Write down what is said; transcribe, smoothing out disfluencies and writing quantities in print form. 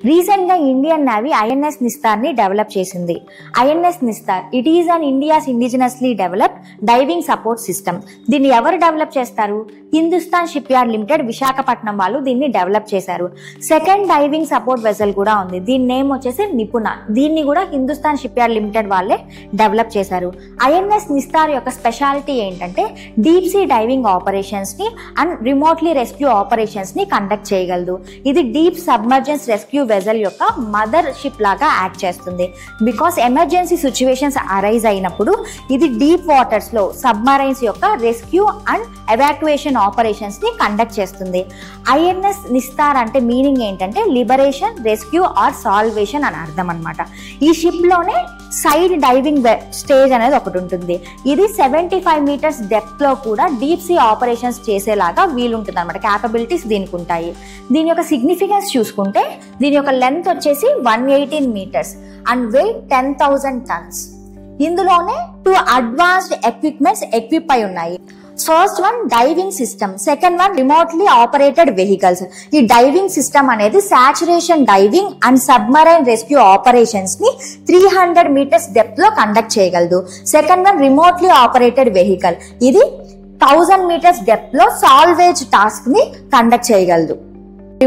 Recent గా Indian navy INS Nistar ని develop చేసింది. INS Nistar it is an India's indigenously developed diving support system. దీన్ని ఎవరు డెవలప్ చేస్తారు? Hindustan ship yard limited Visakhapatnam వాళ్ళు దీన్ని డెవలప్ చేశారు. సెకండ్ డైవింగ్ సపోర్ట్ వెసల్ కూడా ఉంది. దీని నేమ్ వచ్చేసి నిపుణ. దీన్ని కూడా హిందుస్థాన్ షిప్ యార్డ్ లిమిటెడ్ వాళ్ళే డెవలప్ చేశారు. ఐఎన్ఎస్ నిస్తార్ యొక్క స్పెషాలిటీ ఏంటంటే డీప్ సీ డైవింగ్ ఆపరేషన్స్ ని అండ్ రిమోట్లీ రెస్క్యూ ఆపరేషన్స్ ని కండక్ట్ చేయగలదు. ఇది డీప్ సబ్మర్జెన్స్ రెస్క్యూ వెజల్ యొక్క మదర్ షిప్ లాగా యాక్ట్ చేస్తుంది. బికాస్ ఎమర్జెన్సీ సిచ్యువేషన్స్ అరైజ్ అయినప్పుడు ఇది డీప్ వాటర్స్ లో సబ్మరైన్స్ యొక్క రెస్క్యూ అండ్ ఎవాక్యుయేషన్ ఆపరేషన్స్ ని కండక్ట్ చేస్తుంది. ఐఎన్ఎస్ నిస్తార్ అంటే మీనింగ్ ఏంటంటే లిబరేషన్, రెస్క్యూ ఆర్ సాల్వేషన్ అని అర్థం అనమాట. ఈ షిప్ లోనే సైడ్ డైవింగ్ స్టేజ్ అనేది ఒకటి ఉంటుంది. ఇది 75 మీటర్స్ డెప్త్ లో కూడా డీప్ సీ ఆపరేషన్స్ చేసేలాగా వీలుంటుంది అనమాట. క్యాపబిలిటీస్ దీనికి ఉంటాయి. దీని యొక్క సిగ్నిఫికెన్స్ చూసుకుంటే దీని యొక్క లెంత్ వచ్చేసి 118 మీటర్స్ అండ్ వెయిట్ 10,000 టన్స్. ఇందులోనే 2 అడ్వాన్స్డ్ ఎక్విప్మెంట్స్ ఎక్విప్ అయి ఉన్నాయి. First one diving system, second one remotely operated vehicles. ఈ డైవింగ్ సిస్టమ్ అనేది saturation diving and submarine rescue operations ని 300 మీటర్స్ డెప్త్ లో కండక్ట్ చేయగలదు. Second one remotely operated vehicle. ఇది 1000 metres depth లో సాల్వేజ్ టాస్క్ ని కండక్ట్ చేయగలదు.